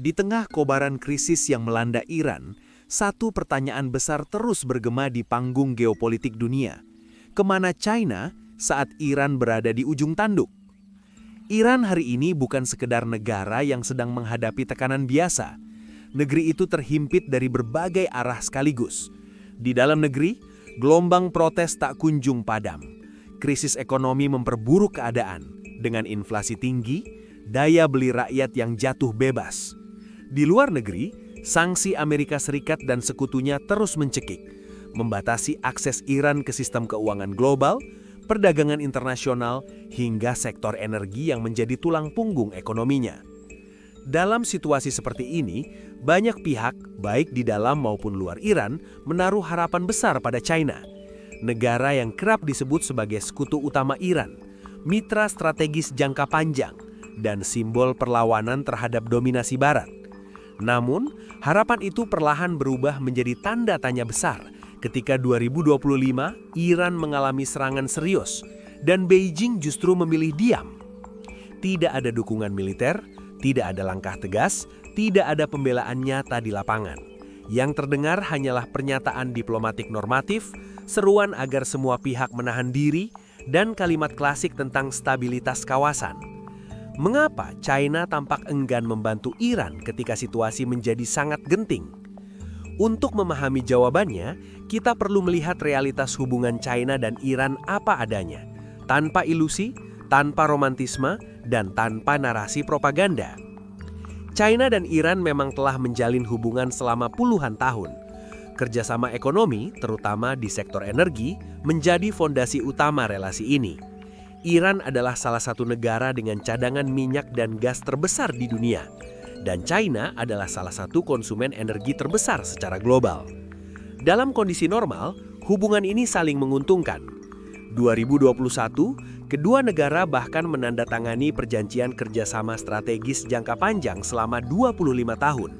Di tengah kobaran krisis yang melanda Iran, satu pertanyaan besar terus bergema di panggung geopolitik dunia. Kemana China saat Iran berada di ujung tanduk? Iran hari ini bukan sekedar negara yang sedang menghadapi tekanan biasa. Negeri itu terhimpit dari berbagai arah sekaligus. Di dalam negeri, gelombang protes tak kunjung padam. Krisis ekonomi memperburuk keadaan dengan inflasi tinggi, daya beli rakyat yang jatuh bebas. Di luar negeri, sanksi Amerika Serikat dan sekutunya terus mencekik, membatasi akses Iran ke sistem keuangan global, perdagangan internasional, hingga sektor energi yang menjadi tulang punggung ekonominya. Dalam situasi seperti ini, banyak pihak, baik di dalam maupun luar Iran, menaruh harapan besar pada China, negara yang kerap disebut sebagai sekutu utama Iran, mitra strategis jangka panjang, dan simbol perlawanan terhadap dominasi Barat. Namun, harapan itu perlahan berubah menjadi tanda tanya besar ketika 2025 Iran mengalami serangan serius dan Beijing justru memilih diam. Tidak ada dukungan militer, tidak ada langkah tegas, tidak ada pembelaan nyata di lapangan. Yang terdengar hanyalah pernyataan diplomatik normatif, seruan agar semua pihak menahan diri, dan kalimat klasik tentang stabilitas kawasan. Mengapa China tampak enggan membantu Iran ketika situasi menjadi sangat genting? Untuk memahami jawabannya, kita perlu melihat realitas hubungan China dan Iran apa adanya, tanpa ilusi, tanpa romantisme, dan tanpa narasi propaganda. China dan Iran memang telah menjalin hubungan selama puluhan tahun. Kerjasama ekonomi, terutama di sektor energi, menjadi fondasi utama relasi ini. Iran adalah salah satu negara dengan cadangan minyak dan gas terbesar di dunia, dan China adalah salah satu konsumen energi terbesar secara global. Dalam kondisi normal, hubungan ini saling menguntungkan. 2021, kedua negara bahkan menandatangani perjanjian kerjasama strategis jangka panjang selama 25 tahun.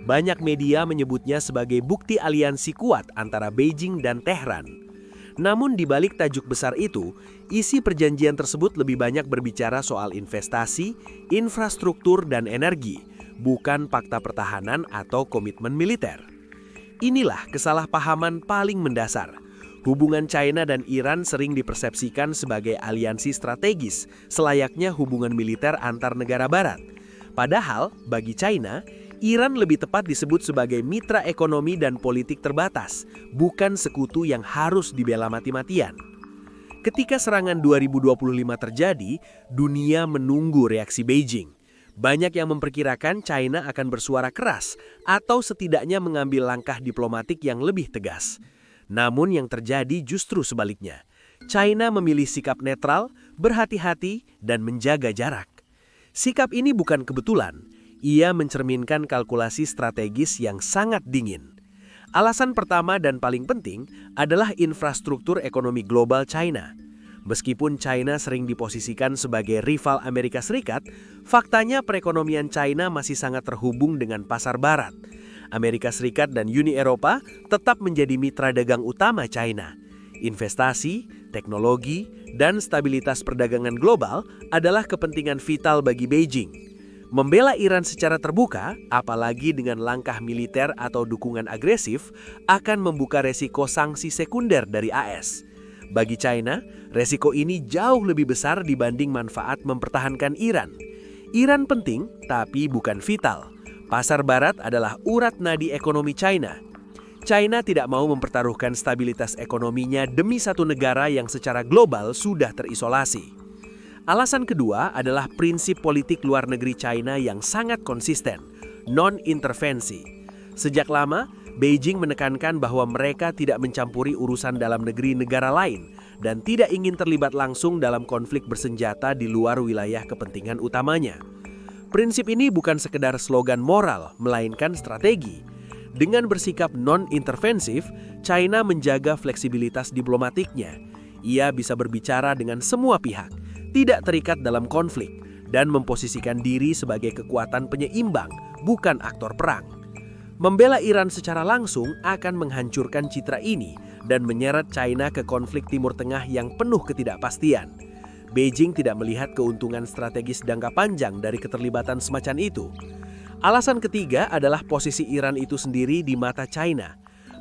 Banyak media menyebutnya sebagai bukti aliansi kuat antara Beijing dan Tehran. Namun di balik tajuk besar itu, isi perjanjian tersebut lebih banyak berbicara soal investasi, infrastruktur, dan energi, bukan fakta pertahanan atau komitmen militer. Inilah kesalahpahaman paling mendasar. Hubungan China dan Iran sering dipersepsikan sebagai aliansi strategis, selayaknya hubungan militer antar negara barat. Padahal, bagi China, Iran lebih tepat disebut sebagai mitra ekonomi dan politik terbatas, bukan sekutu yang harus dibela mati-matian. Ketika serangan 2025 terjadi, dunia menunggu reaksi Beijing. Banyak yang memperkirakan China akan bersuara keras atau setidaknya mengambil langkah diplomatik yang lebih tegas. Namun yang terjadi justru sebaliknya. China memilih sikap netral, berhati-hati, dan menjaga jarak. Sikap ini bukan kebetulan. Ia mencerminkan kalkulasi strategis yang sangat dingin. Alasan pertama dan paling penting adalah infrastruktur ekonomi global China. Meskipun China sering diposisikan sebagai rival Amerika Serikat, faktanya perekonomian China masih sangat terhubung dengan pasar barat. Amerika Serikat dan Uni Eropa tetap menjadi mitra dagang utama China. Investasi, teknologi, dan stabilitas perdagangan global adalah kepentingan vital bagi Beijing. Membela Iran secara terbuka, apalagi dengan langkah militer atau dukungan agresif, akan membuka resiko sanksi sekunder dari AS. Bagi China, resiko ini jauh lebih besar dibanding manfaat mempertahankan Iran. Iran penting, tapi bukan vital. Pasar barat adalah urat nadi ekonomi China. China tidak mau mempertaruhkan stabilitas ekonominya demi satu negara yang secara global sudah terisolasi. Alasan kedua adalah prinsip politik luar negeri China yang sangat konsisten, non-intervensi. Sejak lama, Beijing menekankan bahwa mereka tidak mencampuri urusan dalam negeri negara lain dan tidak ingin terlibat langsung dalam konflik bersenjata di luar wilayah kepentingan utamanya. Prinsip ini bukan sekedar slogan moral, melainkan strategi. Dengan bersikap non-intervensif, China menjaga fleksibilitas diplomatiknya. Ia bisa berbicara dengan semua pihak, tidak terikat dalam konflik, dan memposisikan diri sebagai kekuatan penyeimbang, bukan aktor perang. Membela Iran secara langsung akan menghancurkan citra ini dan menyeret China ke konflik Timur Tengah yang penuh ketidakpastian. Beijing tidak melihat keuntungan strategis jangka panjang dari keterlibatan semacam itu. Alasan ketiga adalah posisi Iran itu sendiri di mata China.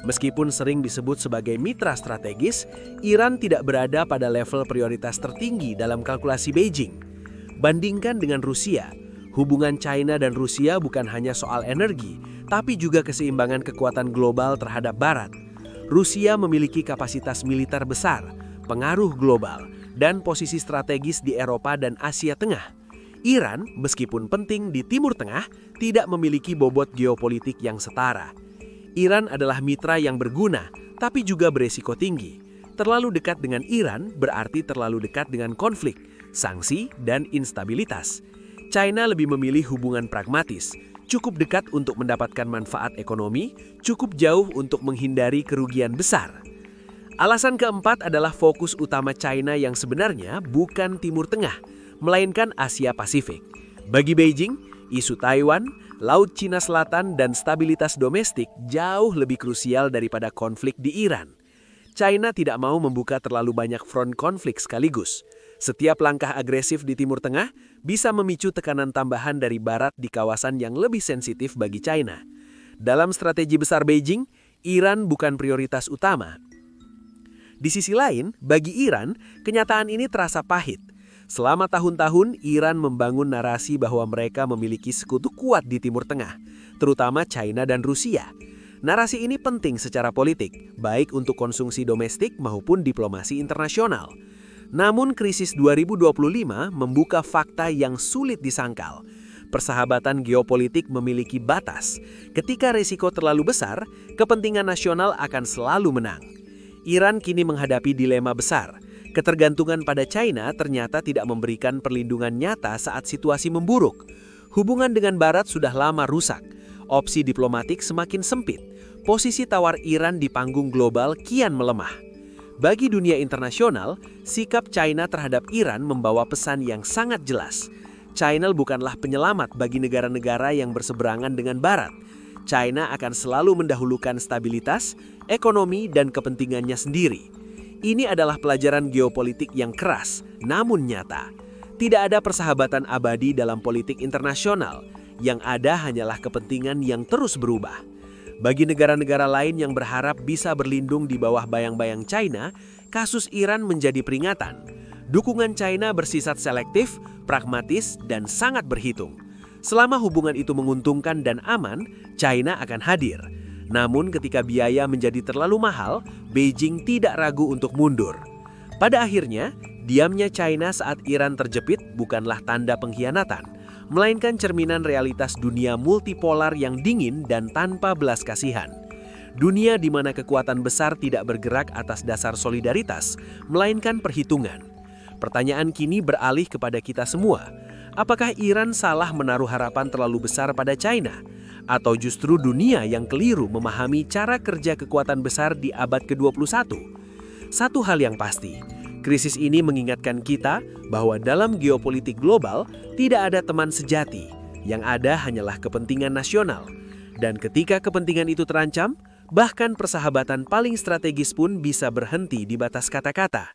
Meskipun sering disebut sebagai mitra strategis, Iran tidak berada pada level prioritas tertinggi dalam kalkulasi Beijing. Bandingkan dengan Rusia, hubungan China dan Rusia bukan hanya soal energi, tapi juga keseimbangan kekuatan global terhadap Barat. Rusia memiliki kapasitas militer besar, pengaruh global, dan posisi strategis di Eropa dan Asia Tengah. Iran, meskipun penting di Timur Tengah, tidak memiliki bobot geopolitik yang setara. Iran adalah mitra yang berguna, tapi juga beresiko tinggi. Terlalu dekat dengan Iran berarti terlalu dekat dengan konflik, sanksi, dan instabilitas. China lebih memilih hubungan pragmatis, cukup dekat untuk mendapatkan manfaat ekonomi, cukup jauh untuk menghindari kerugian besar. Alasan keempat adalah fokus utama China yang sebenarnya bukan Timur Tengah, melainkan Asia Pasifik. Bagi Beijing, isu Taiwan, Laut Cina Selatan, dan stabilitas domestik jauh lebih krusial daripada konflik di Iran. China tidak mau membuka terlalu banyak front konflik sekaligus. Setiap langkah agresif di Timur Tengah bisa memicu tekanan tambahan dari Barat di kawasan yang lebih sensitif bagi China. Dalam strategi besar Beijing, Iran bukan prioritas utama. Di sisi lain, bagi Iran, kenyataan ini terasa pahit. Selama tahun-tahun, Iran membangun narasi bahwa mereka memiliki sekutu kuat di Timur Tengah, terutama China dan Rusia. Narasi ini penting secara politik, baik untuk konsumsi domestik maupun diplomasi internasional. Namun krisis 2025 membuka fakta yang sulit disangkal. Persahabatan geopolitik memiliki batas. Ketika risiko terlalu besar, kepentingan nasional akan selalu menang. Iran kini menghadapi dilema besar. Ketergantungan pada China ternyata tidak memberikan perlindungan nyata saat situasi memburuk. Hubungan dengan Barat sudah lama rusak. Opsi diplomatik semakin sempit. Posisi tawar Iran di panggung global kian melemah. Bagi dunia internasional, sikap China terhadap Iran membawa pesan yang sangat jelas. China bukanlah penyelamat bagi negara-negara yang berseberangan dengan Barat. China akan selalu mendahulukan stabilitas, ekonomi, dan kepentingannya sendiri. Ini adalah pelajaran geopolitik yang keras, namun nyata. Tidak ada persahabatan abadi dalam politik internasional. Yang ada hanyalah kepentingan yang terus berubah. Bagi negara-negara lain yang berharap bisa berlindung di bawah bayang-bayang China, kasus Iran menjadi peringatan. Dukungan China bersifat selektif, pragmatis, dan sangat berhitung. Selama hubungan itu menguntungkan dan aman, China akan hadir. Namun ketika biaya menjadi terlalu mahal, Beijing tidak ragu untuk mundur. Pada akhirnya, diamnya China saat Iran terjepit bukanlah tanda pengkhianatan, melainkan cerminan realitas dunia multipolar yang dingin dan tanpa belas kasihan. Dunia di mana kekuatan besar tidak bergerak atas dasar solidaritas, melainkan perhitungan. Pertanyaan kini beralih kepada kita semua. Apakah Iran salah menaruh harapan terlalu besar pada China? Atau justru dunia yang keliru memahami cara kerja kekuatan besar di abad ke-21? Satu hal yang pasti, krisis ini mengingatkan kita bahwa dalam geopolitik global tidak ada teman sejati, yang ada hanyalah kepentingan nasional. Dan ketika kepentingan itu terancam, bahkan persahabatan paling strategis pun bisa berhenti di batas kata-kata.